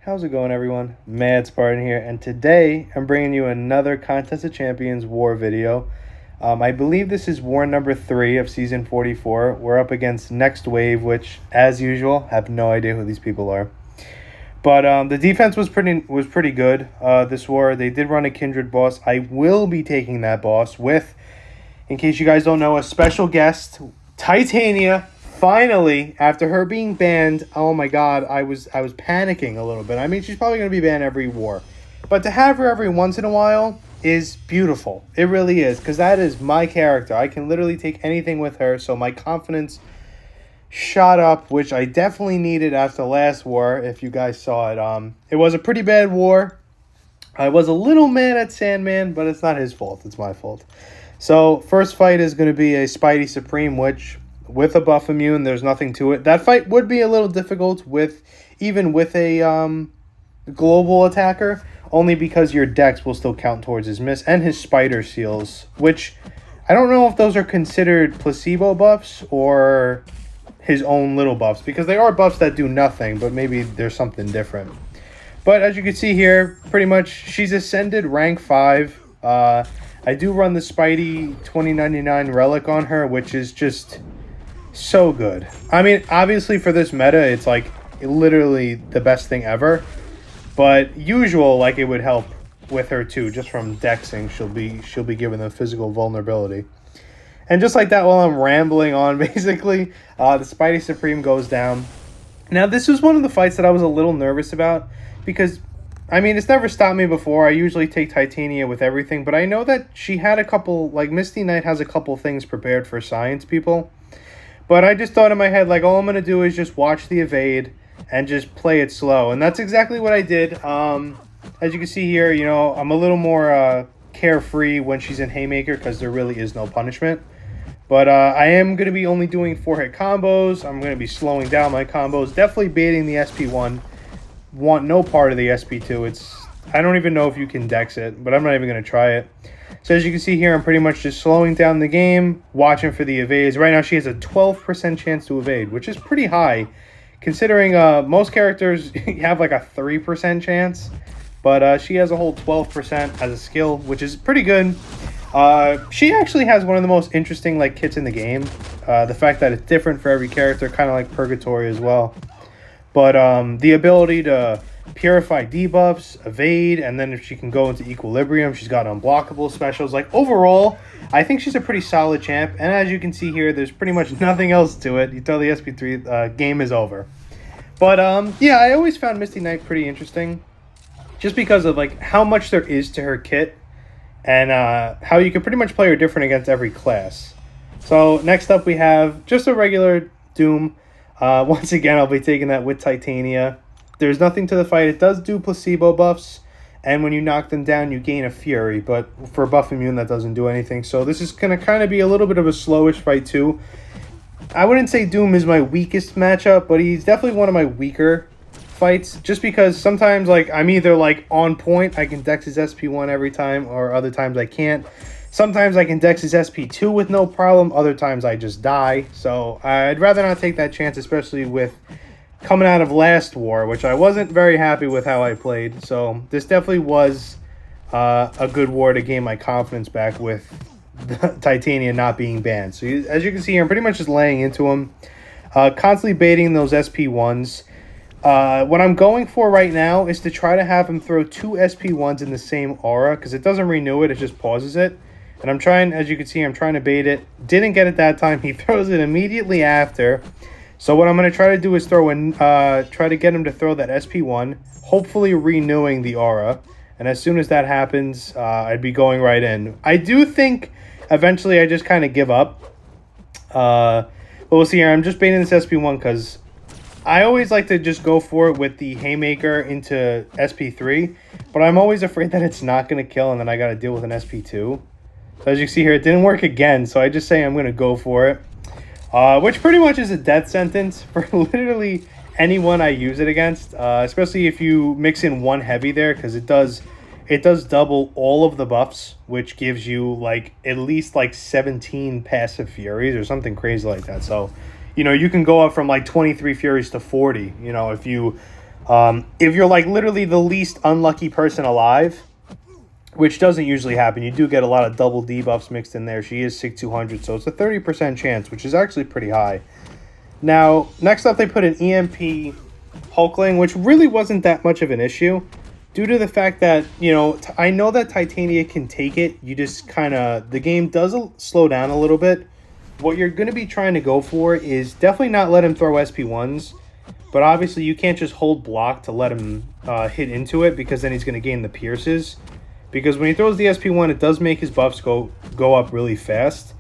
How's it going, everyone? Mad Spartan here, and today I'm bringing you another Contest of Champions War video. I believe this is war number 3 of season 44. We're up against Next Wave, which, as usual, have no idea who these people are. But the defense was pretty good this war. They did run a Kindred boss. I will be taking that boss with, in case you guys don't know, a special guest, Titania. Finally, after her being banned, oh my god, I was panicking a little bit. I mean, she's probably going to be banned every war. But to have her every once in a while is beautiful. It really is, because that is my character. I can literally take anything with her, so my confidence shot up, which I definitely needed after last war, if you guys saw it. It was a pretty bad war. I was a little mad at Sandman, but it's not his fault. It's my fault. So, first fight is going to be a Spidey Supreme, which, with a buff immune, there's nothing to it. That fight would be a little difficult even with a global attacker, only because your dex will still count towards his miss, and his spider seals, which I don't know if those are considered placebo buffs or his own little buffs, because they are buffs that do nothing, but maybe there's something different. But as you can see here, pretty much she's ascended rank 5. I do run the Spidey 2099 relic on her, which is just so good. I mean, obviously for this meta, it's like literally the best thing ever. But usual, like, it would help with her too, just from dexing. She'll be given the physical vulnerability. And just like that, while I'm rambling on, basically, the Spidey Supreme goes down. Now, this was one of the fights that I was a little nervous about, because, I mean, it's never stopped me before. I usually take Titania with everything, but I know that she had a couple, like, Misty Knight has a couple things prepared for science people. But I just thought in my head, like, all I'm going to do is just watch the evade and just play it slow. And that's exactly what I did. As you can see here, you know, I'm a little more carefree when she's in Haymaker, because there really is no punishment. But I am going to be only doing 4-hit combos. I'm going to be slowing down my combos. Definitely baiting the SP1. Want no part of the SP2. I don't even know if you can dex it, but I'm not even going to try it. So as you can see here, I'm pretty much just slowing down the game, watching for the evades. Right now, she has a 12% chance to evade, which is pretty high, considering most characters have like a 3% chance. But she has a whole 12% as a skill, which is pretty good. She actually has one of the most interesting like kits in the game. The fact that it's different for every character, kind of like Purgatory as well. But the ability to purify debuffs, evade, and then if she can go into equilibrium, she's got unblockable specials. Like, overall, I think she's a pretty solid champ. And as you can see here, there's pretty much nothing else to it. You throw the SP3, game is over. But yeah, I always found Misty Knight pretty interesting, just because of like how much there is to her kit, and how you can pretty much play her different against every class. So next up we have just a regular Doom. Once again, I'll be taking that with Titania. There's nothing to the fight. It does do placebo buffs, and when you knock them down, you gain a Fury. But for buff immune, that doesn't do anything. So this is going to kind of be a little bit of a slowish fight too. I wouldn't say Doom is my weakest matchup, but he's definitely one of my weaker fights. Just because sometimes, like, I'm either like on point, I can dex his SP1 every time, or other times I can't. Sometimes I can dex his SP2 with no problem. Other times I just die. So I'd rather not take that chance, especially with coming out of last war, which I wasn't very happy with how I played. So this definitely was a good war to gain my confidence back with Titania not being banned. So as you can see here, I'm pretty much just laying into him, constantly baiting those SP1s. What I'm going for right now is to try to have him throw 2 SP1s in the same aura, because it doesn't renew it, it just pauses it. And I'm trying, as you can see, I'm trying to bait it. Didn't get it that time. He throws it immediately after. So what I'm going to try to do is try to get him to throw that SP1, hopefully renewing the aura. And as soon as that happens, I'd be going right in. I do think eventually I just kind of give up. But we'll see here. I'm just baiting this SP1 because I always like to just go for it with the Haymaker into SP3. But I'm always afraid that it's not going to kill, and then I got to deal with an SP2. So as you see here, it didn't work again. So I just say I'm going to go for it. Which pretty much is a death sentence for literally anyone I use it against. Especially if you mix in one heavy there, because it does double all of the buffs, which gives you like at least like 17 passive furies or something crazy like that. So, you know, you can go up from like 23 furies to 40, you know, if you If you're like literally the least unlucky person alive, which doesn't usually happen, you do get a lot of double debuffs mixed in there. She is 6,200, so it's a 30% chance, which is actually pretty high. Now, next up, they put an EMP Hulkling, which really wasn't that much of an issue due to the fact that, you know, I know that Titania can take it. You just kind of, the game does slow down a little bit. What you're going to be trying to go for is definitely not let him throw SP1s, but obviously you can't just hold block to let him hit into it, because then he's going to gain the pierces. Because when he throws the SP1, it does make his buffs go up really fast.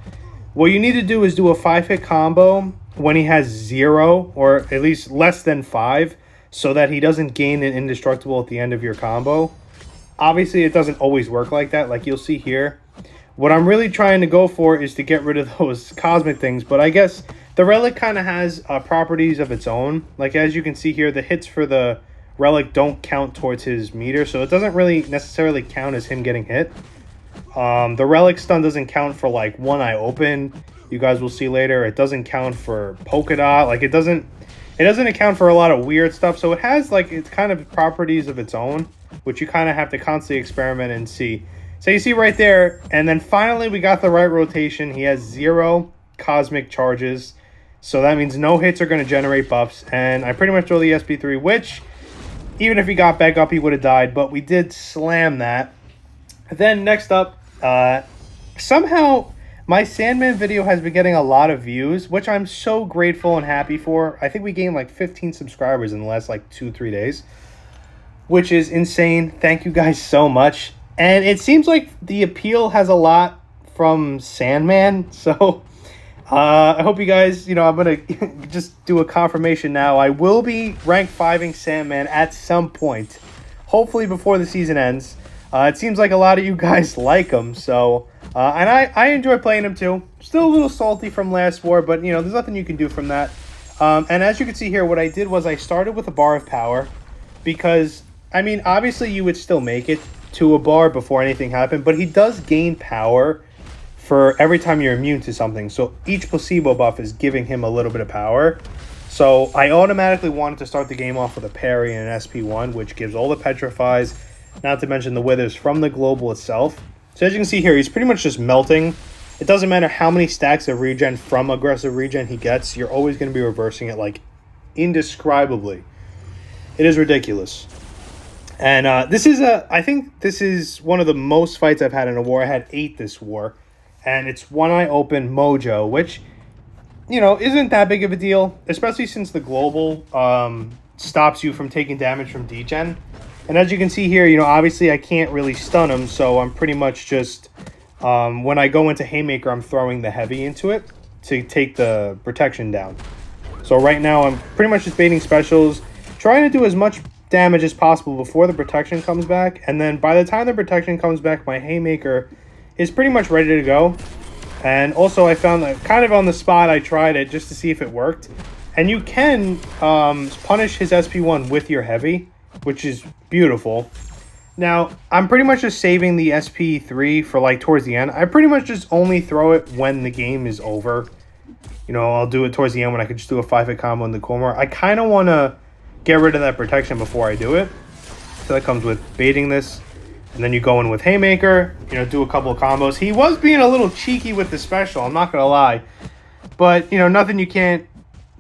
What you need to do is do a 5-hit combo when he has 0, or at least less than 5, so that he doesn't gain an indestructible at the end of your combo. Obviously, it doesn't always work like that, like you'll see here. What I'm really trying to go for is to get rid of those cosmic things, but I guess the relic kind of has properties of its own. Like, as you can see here, the hits for the relic don't count towards his meter, so it doesn't really necessarily count as him getting hit. The relic stun doesn't count for like one eye open. You guys will see later. It doesn't count for polka dot. Like, it doesn't account for a lot of weird stuff. So it has like its kind of properties of its own, which you kind of have to constantly experiment and see. So you see right there, and then finally we got the right rotation. He has 0 cosmic charges, so that means no hits are going to generate buffs. And I pretty much throw the SP3, which even if he got back up, he would have died, but we did slam that. Then next up, somehow my Sandman video has been getting a lot of views, which I'm so grateful and happy for. I think we gained like 15 subscribers in the last like 2-3 days, which is insane. Thank you guys so much. And it seems like the appeal has a lot from Sandman, so I hope you guys, you know, I'm going to just do a confirmation now. I will be rank 5ing Sandman at some point, hopefully before the season ends. It seems like a lot of you guys like him, so and I enjoy playing him too. Still a little salty from last war, but you know, there's nothing you can do from that. And as you can see here, what I did was I started with a bar of power, because I mean, obviously you would still make it to a bar before anything happened, but he does gain power for every time you're immune to something. So each placebo buff is giving him a little bit of power. So I automatically wanted to start the game off with a parry and an SP1, which gives all the petrifies, not to mention the withers from the global itself. So as you can see here, he's pretty much just melting. It doesn't matter how many stacks of regen from aggressive regen he gets, you're always going to be reversing it like indescribably. It is ridiculous. And I think this is one of the most fights I've had in a war. I had 8 this war. And it's one eye open mojo, which, you know, isn't that big of a deal, especially since the global stops you from taking damage from degen. And as you can see here, you know, obviously I can't really stun him, so I'm pretty much just, when I go into Haymaker, I'm throwing the heavy into it to take the protection down. So right now I'm pretty much just baiting specials, trying to do as much damage as possible before the protection comes back. And then by the time the protection comes back, my Haymaker is pretty much ready to go. And also I found that kind of on the spot, I tried it just to see if it worked. And you can punish his SP1 with your heavy, which is beautiful. Now, I'm pretty much just saving the SP3 for like towards the end. I pretty much just only throw it when the game is over. You know, I'll do it towards the end when I could just do a 5-hit combo in the corner. I kind of want to get rid of that protection before I do it. So that comes with baiting this. And then you go in with Haymaker, you know, do a couple of combos. He was being a little cheeky with the special, I'm not going to lie. But, you know, nothing you can't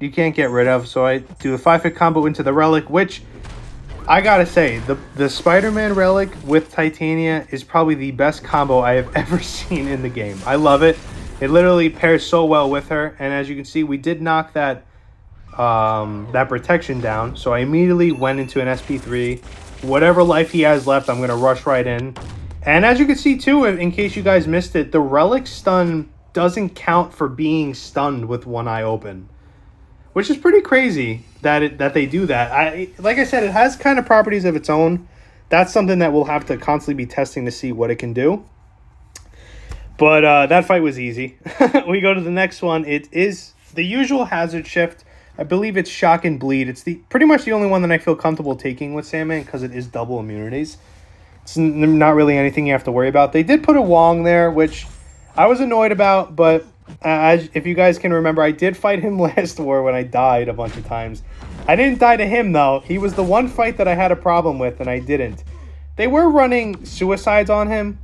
get rid of. So I do a 5-hit combo into the Relic, which I gotta say, the Spider-Man Relic with Titania is probably the best combo I have ever seen in the game. I love it. It literally pairs so well with her. And as you can see, we did knock that protection down. So I immediately went into an SP3. Whatever life he has left, I'm going to rush right in. And as you can see too, in case you guys missed it, the Relic stun doesn't count for being stunned with one eye open, which is pretty crazy that they do that. Like I said, it has kind of properties of its own. That's something that we'll have to constantly be testing to see what it can do. But that fight was easy. We go to the next one. It is the usual hazard shift. I believe it's Shock and Bleed. It's pretty much the only one that I feel comfortable taking with Sandman because it is double immunities. It's not really anything you have to worry about. They did put a Wong there, which I was annoyed about, but If you guys can remember, I did fight him last war when I died a bunch of times. I didn't die to him, though. He was the one fight that I had a problem with, and I didn't. They were running suicides on him,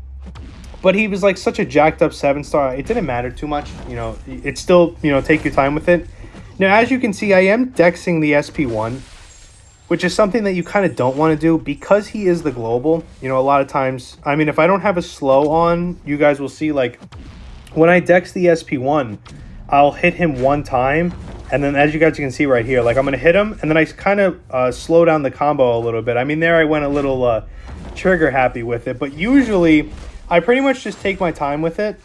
but he was like such a jacked up 7-star. It didn't matter too much. You know, it's still, you know, take your time with it. Now, as you can see, I am dexing the SP1, which is something that you kind of don't want to do because he is the global. You know, a lot of times, I mean, if I don't have a slow on, you guys will see, like, when I dex the SP1, I'll hit him one time, and then as you guys can see right here, like, I'm going to hit him, and then I kind of slow down the combo a little bit. I mean, there I went a little trigger happy with it, but usually I pretty much just take my time with it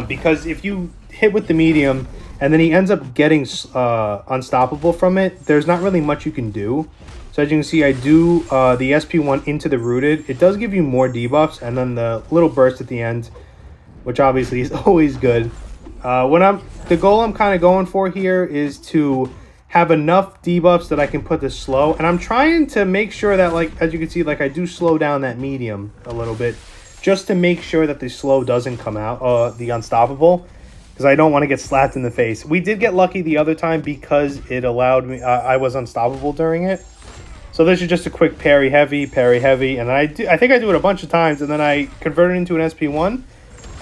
because if you hit with the medium and then he ends up getting unstoppable from it, there's not really much you can do. So as you can see, I do the SP1 into the rooted. It does give you more debuffs, and then the little burst at the end, which obviously is always good. The goal I'm kind of going for here is to have enough debuffs that I can put the slow, and I'm trying to make sure that, like, as you can see, like, I do slow down that medium a little bit just to make sure that the slow doesn't come out, the unstoppable, because I don't want to get slapped in the face. We did get lucky the other time because it allowed me, I was unstoppable during it. So this is just a quick parry heavy, and I think I do it a bunch of times, and then I convert it into an SP1,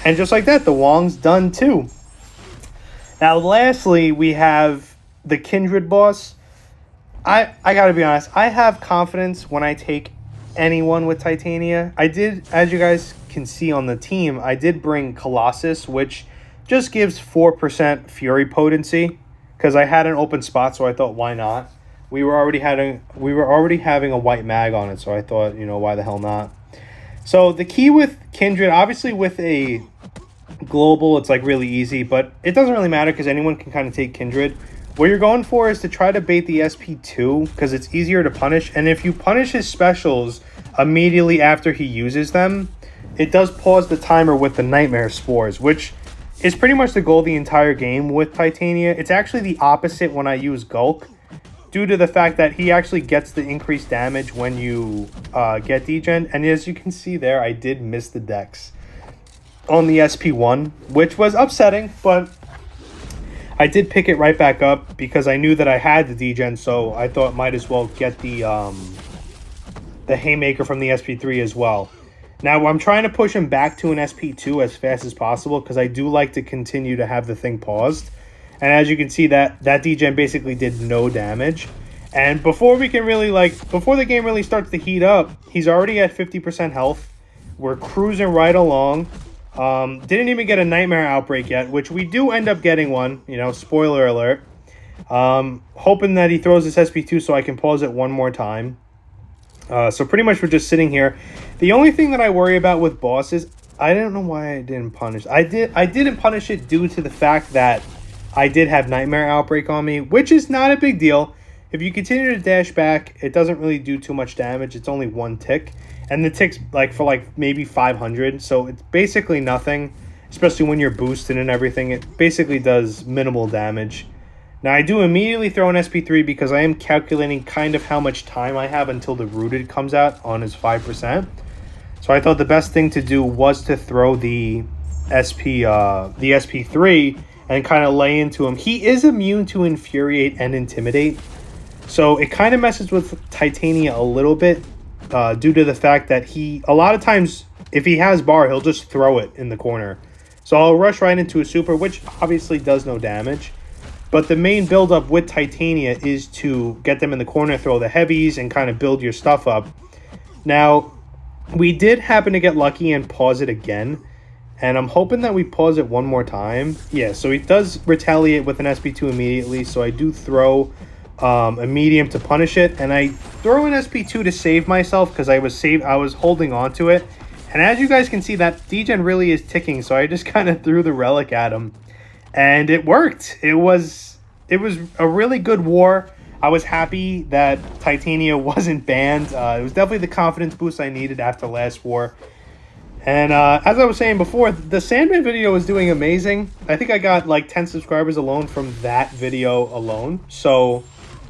and just like that, the Wong's done too. Now, lastly, we have the Kindred boss. I gotta be honest, I have confidence when I take anyone with Titania. I did, as you guys can see on the team, I did bring Colossus, which just gives 4% Fury potency, because I had an open spot, so I thought, why not? We were already having a white mag on it, so I thought, you know, why the hell not? So the key with Kindred, obviously with a global, it's like really easy, but it doesn't really matter because anyone can kind of take Kindred. What you're going for is to try to bait the SP2 because it's easier to punish, and if you punish his specials immediately after he uses them, it does pause the timer with the Nightmare Spores, which is pretty much the goal the entire game with Titania. It's actually the opposite when I use Gulk, due to the fact that he actually gets the increased damage when you get degen, and as you can see there, I did miss the dex on the SP1, which was upsetting, but I did pick it right back up because I knew that I had the degen, so I thought might as well get the Haymaker from the SP3 as well. Now, I'm trying to push him back to an SP2 as fast as possible because I do like to continue to have the thing paused. And as you can see, that degen basically did no damage. And before we can really, before the game really starts to heat up, he's already at 50% health. We're cruising right along. Didn't even get a Nightmare Outbreak yet, which we do end up getting one, you know, spoiler alert. Hoping that he throws this SP2 so I can pause it one more time. So pretty much we're just sitting here. The only thing that I worry about with bosses, I don't know why I didn't punish. I didn't punish it due to the fact that I did have Nightmare Outbreak on me, which is not a big deal. If you continue to dash back, it doesn't really do too much damage. It's only one tick. And the tick's for maybe 500. So it's basically nothing, especially when you're boosted and everything. It basically does minimal damage. Now, I do immediately throw an SP3 because I am calculating kind of how much time I have until the Rooted comes out on his 5%. So I thought the best thing to do was to throw the SP3 and kind of lay into him. He is immune to Infuriate and Intimidate. So it kind of messes with Titania a little bit due to the fact that a lot of times, if he has bar, he'll just throw it in the corner. So I'll rush right into a super, which obviously does no damage. But the main build-up with Titania is to get them in the corner, throw the heavies, and kind of build your stuff up. Now, we did happen to get lucky and pause it again. And I'm hoping that we pause it one more time. Yeah, so he does retaliate with an SP2 immediately. So I do throw a medium to punish it. And I throw an SP2 to save myself because I was holding on to it. And as you guys can see, that degen really is ticking. So I just kind of threw the relic at him. And it worked. It was a really good war. I was happy that Titania wasn't banned. It was definitely the confidence boost I needed after last war. And as I was saying before, the Sandman video was doing amazing. I think I got like 10 subscribers alone from that video alone. So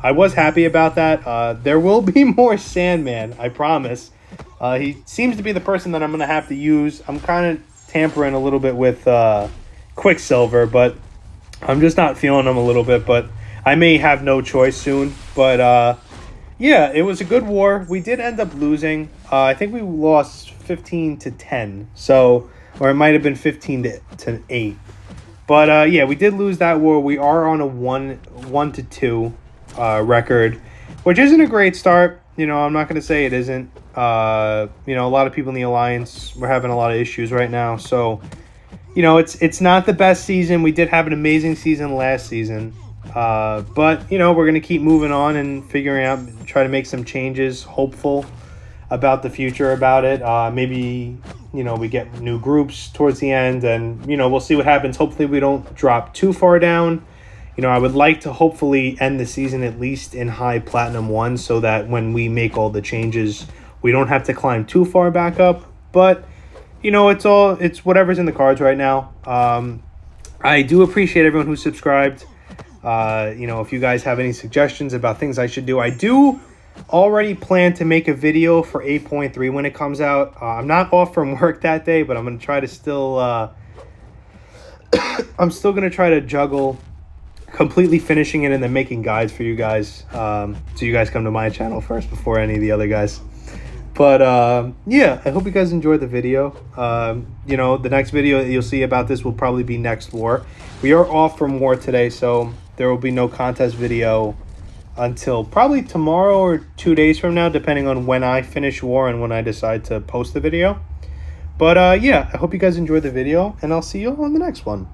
I was happy about that. There will be more Sandman, I promise. He seems to be the person that I'm going to have to use. I'm kind of tampering a little bit with Quicksilver, but I'm just not feeling him a little bit. But I may have no choice soon. But yeah, it was a good war. We did end up losing. I think we lost 15-10. So, or it might have been 15-8. But yeah, we did lose that war. We are on a 1-2 record, which isn't a great start. I'm not going to say it isn't. A lot of people in the Alliance, we're having a lot of issues right now. So, it's not the best season. We did have an amazing season last season. But, we're going to keep moving on and figuring out, try to make some changes, hopeful about the future about it. Maybe, we get new groups towards the end and, we'll see what happens. Hopefully we don't drop too far down. I would like to hopefully end the season at least in high Platinum 1 so that when we make all the changes, we don't have to climb too far back up. But, it's whatever's in the cards right now. I do appreciate everyone who subscribed. If you guys have any suggestions about things I should do, I do already plan to make a video for 8.3 when it comes out. I'm not off from work that day, but I'm going to try to still, I'm still going to try to juggle completely finishing it and then making guides for you guys. So you guys come to my channel first before any of the other guys. But yeah, I hope you guys enjoyed the video. The next video that you'll see about this will probably be next war. We are off from war today, so there will be no contest video until probably tomorrow or 2 days from now, depending on when I finish war and when I decide to post the video. But yeah, I hope you guys enjoyed the video, and I'll see you on the next one.